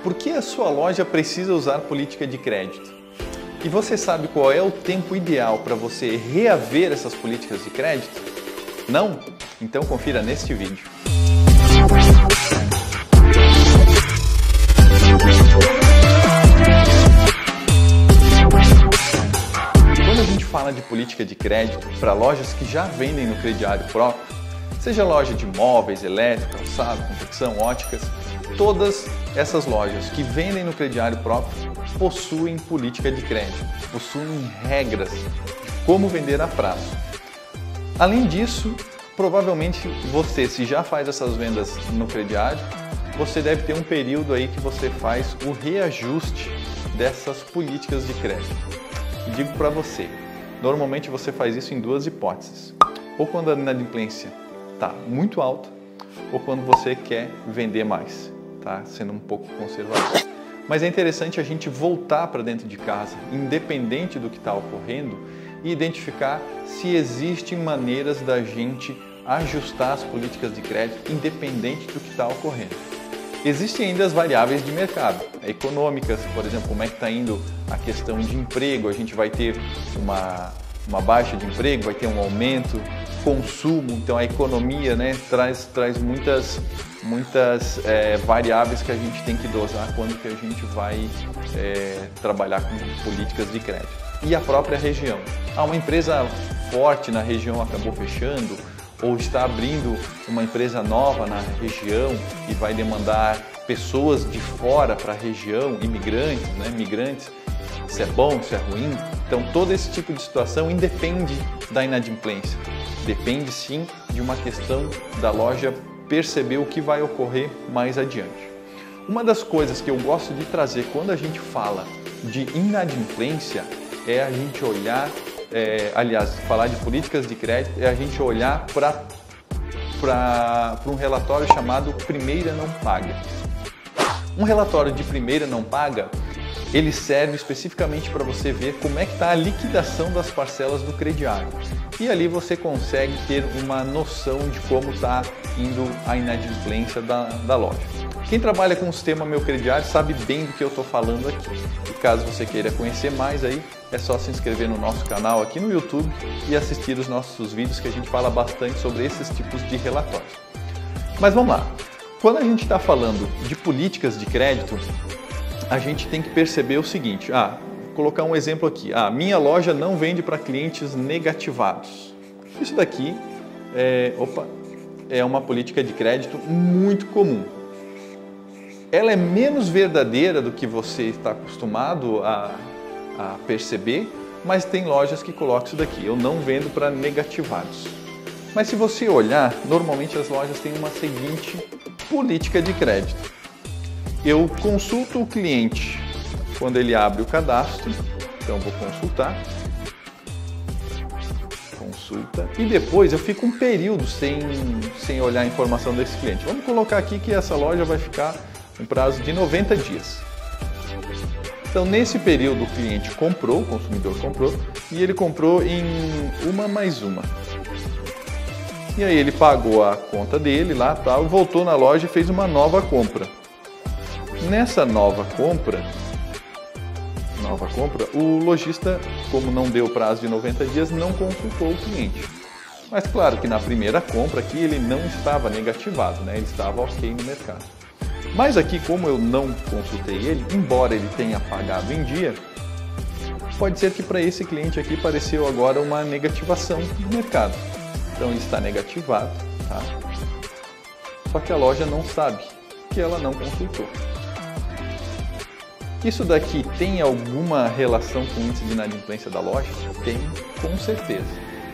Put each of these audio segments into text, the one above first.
por que a sua loja precisa usar política de crédito? E você sabe qual é o tempo ideal para você reaver essas políticas de crédito? Não? Então confira neste vídeo. Quando a gente fala de política de crédito para lojas que já vendem no crediário próprio, seja loja de móveis, elétrica, calçado, confecção, óticas, todas essas lojas que vendem no crediário próprio possuem política de crédito, possuem regras de como vender a prazo. Além disso, provavelmente você, se já faz essas vendas no crediário, você deve ter um período aí que você faz o reajuste dessas políticas de crédito. E digo para você, normalmente você faz isso em duas hipóteses. Ou quando a inadimplência está muito alta, ou quando você quer vender mais, tá sendo um pouco conservador. Mas é interessante a gente voltar para dentro de casa, independente do que está ocorrendo, e identificar se existem maneiras da gente ajustar as políticas de crédito, independente do que está ocorrendo. Existem ainda as variáveis de mercado, econômicas, por exemplo, como é que está indo a questão de emprego, a gente vai ter uma baixa de emprego, vai ter um aumento, consumo, então a economia, né, traz muitas variáveis que a gente tem que dosar quando que a gente vai trabalhar com políticas de crédito. E a própria região. Uma empresa forte na região acabou fechando, ou está abrindo uma empresa nova na região e vai demandar pessoas de fora para a região, imigrantes, né, migrantes, se é bom, se é ruim. Então todo esse tipo de situação independe da inadimplência. Depende sim de uma questão da loja perceber o que vai ocorrer mais adiante. Uma das coisas que eu gosto de trazer quando a gente fala de inadimplência é a gente olhar, falar de políticas de crédito, é a gente olhar para um relatório chamado Primeira Não Paga. Um relatório de Primeira Não Paga, ele serve especificamente para você ver como é que está a liquidação das parcelas do crediário. E ali você consegue ter uma noção de como está indo a inadimplência da loja. Quem trabalha com o sistema Meu Crediário sabe bem do que eu estou falando aqui. E caso você queira conhecer mais aí, é só se inscrever no nosso canal aqui no YouTube e assistir os nossos vídeos que a gente fala bastante sobre esses tipos de relatórios. Mas vamos lá. Quando a gente está falando de políticas de crédito, a gente tem que perceber o seguinte, vou colocar um exemplo aqui, minha loja não vende para clientes negativados. Isso daqui é uma política de crédito muito comum. Ela é menos verdadeira do que você está acostumado a perceber, mas tem lojas que colocam isso daqui, eu não vendo para negativados. Mas se você olhar, normalmente as lojas têm uma seguinte política de crédito. Eu consulto o cliente quando ele abre o cadastro, então vou consultar, e depois eu fico um período sem olhar a informação desse cliente. Vamos colocar aqui que essa loja vai ficar um prazo de 90 dias. Então nesse período o cliente comprou, o consumidor comprou, e ele comprou em uma mais uma. E aí ele pagou a conta dele lá, voltou na loja e fez uma nova compra. Nessa nova compra, o lojista, como não deu prazo de 90 dias, não consultou o cliente. Mas claro que na primeira compra aqui ele não estava negativado, né? Ele estava ok no mercado. Mas aqui, como eu não consultei ele, embora ele tenha pagado em dia, pode ser que para esse cliente aqui apareceu agora uma negativação no mercado. Então ele está negativado, tá? Só que a loja não sabe que ela não consultou. Isso daqui tem alguma relação com o índice de inadimplência da loja? Tem, com certeza.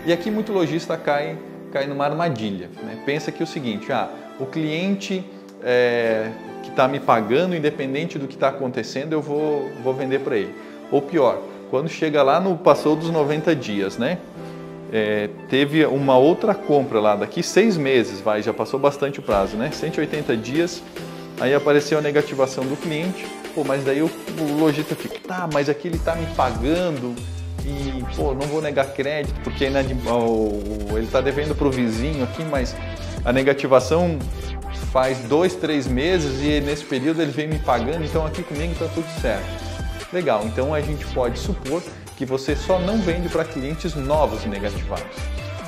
E aqui muito lojista cai numa armadilha, né? Pensa que é o seguinte, o cliente que está me pagando, independente do que está acontecendo, eu vou vender para ele. Ou pior, quando chega lá, passou dos 90 dias, né? Teve uma outra compra lá, daqui 6 meses, já passou bastante o prazo, né? 180 dias, aí apareceu a negativação do cliente, mas daí o lojista fica, mas aqui ele está me pagando e, não vou negar crédito, porque ele está devendo para o vizinho aqui, mas a negativação faz 2, 3 meses e nesse período ele vem me pagando, então aqui comigo está tudo certo. Legal, então a gente pode supor que você só não vende para clientes novos e negativados,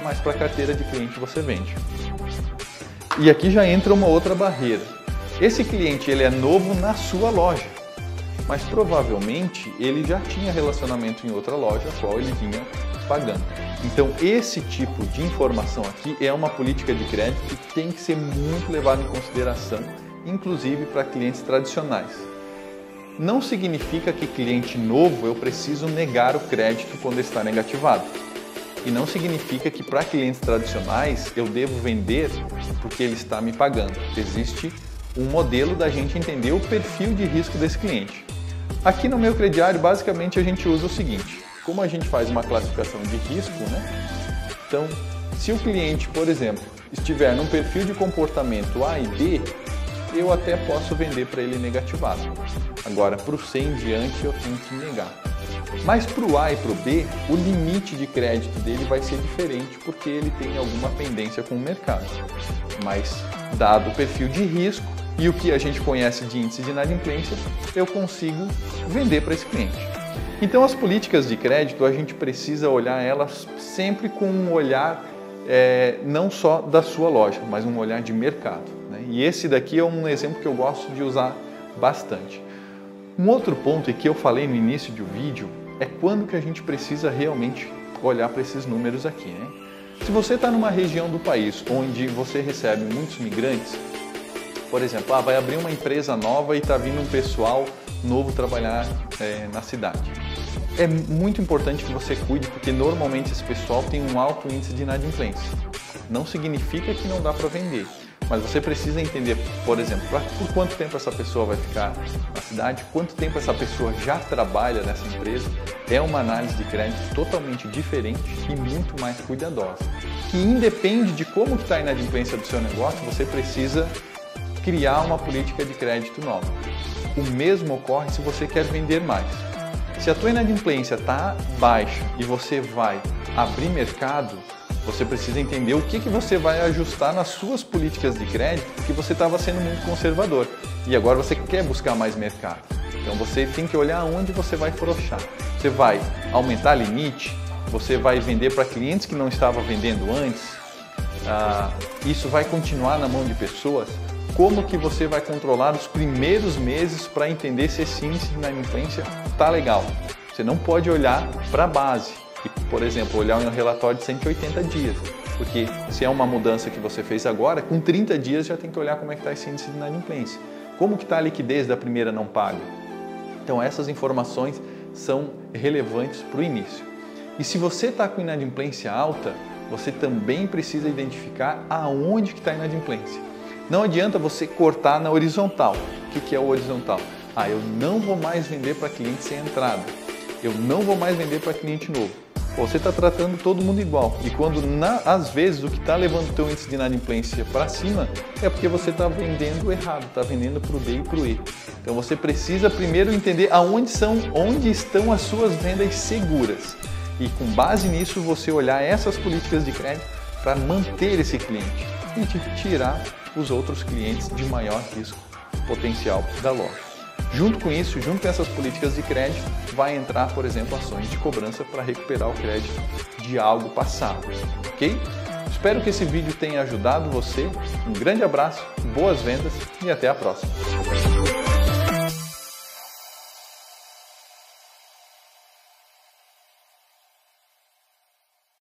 mas para a carteira de cliente você vende. E aqui já entra uma outra barreira. Esse cliente ele é novo na sua loja, mas provavelmente ele já tinha relacionamento em outra loja, a qual ele vinha pagando. Então esse tipo de informação aqui é uma política de crédito que tem que ser muito levada em consideração, inclusive para clientes tradicionais. Não significa que cliente novo eu preciso negar o crédito quando está negativado. E não significa que para clientes tradicionais eu devo vender porque ele está me pagando. Existe um modelo da gente entender o perfil de risco desse cliente. Aqui no meu crediário, basicamente, a gente usa o seguinte. Como a gente faz uma classificação de risco, né? Então, se o cliente, por exemplo, estiver num perfil de comportamento A e B, eu até posso vender para ele negativado. Agora, para o C em diante, eu tenho que negar. Mas para o A e para o B, o limite de crédito dele vai ser diferente porque ele tem alguma pendência com o mercado. Mas, dado o perfil de risco e o que a gente conhece de índice de inadimplência, eu consigo vender para esse cliente. Então, as políticas de crédito, a gente precisa olhar elas sempre com um olhar não só da sua loja, mas um olhar de mercado, né? E esse daqui é um exemplo que eu gosto de usar bastante. Um outro ponto, e que eu falei no início do vídeo, é quando que a gente precisa realmente olhar para esses números aqui, né? Se você está numa região do país onde você recebe muitos migrantes, por exemplo, vai abrir uma empresa nova e está vindo um pessoal novo trabalhar na cidade. É muito importante que você cuide, porque normalmente esse pessoal tem um alto índice de inadimplência. Não significa que não dá para vender, mas você precisa entender, por exemplo, por quanto tempo essa pessoa vai ficar na cidade, quanto tempo essa pessoa já trabalha nessa empresa. É uma análise de crédito totalmente diferente e muito mais cuidadosa, que independe de como está a inadimplência do seu negócio, você precisa criar uma política de crédito nova. O mesmo ocorre se você quer vender mais. Se a tua inadimplência está baixa e você vai abrir mercado, você precisa entender o que você vai ajustar nas suas políticas de crédito, porque você estava sendo muito conservador e agora você quer buscar mais mercado. Então você tem que olhar onde você vai afrouxar. Você vai aumentar limite, você vai vender para clientes que não estavam vendendo antes, isso vai continuar na mão de pessoas. Como que você vai controlar os primeiros meses para entender se esse índice de inadimplência está legal? Você não pode olhar para a base e, por exemplo, olhar um relatório de 180 dias, porque se é uma mudança que você fez agora, com 30 dias já tem que olhar como é que está esse índice de inadimplência. Como que está a liquidez da primeira não paga? Então essas informações são relevantes para o início. E se você está com inadimplência alta, você também precisa identificar aonde que está a inadimplência. Não adianta você cortar na horizontal. O que é o horizontal? Eu não vou mais vender para cliente sem entrada. Eu não vou mais vender para cliente novo. Você está tratando todo mundo igual. E quando, às vezes, o que está levando o teu índice de inadimplência para cima é porque você está vendendo errado, está vendendo para o D e para o E. Então você precisa primeiro entender onde estão as suas vendas seguras. E com base nisso, você olhar essas políticas de crédito para manter esse cliente e tirar os outros clientes de maior risco potencial da loja. Junto com isso, junto com essas políticas de crédito, vai entrar, por exemplo, ações de cobrança para recuperar o crédito de algo passado, ok? Espero que esse vídeo tenha ajudado você. Um grande abraço, boas vendas e até a próxima!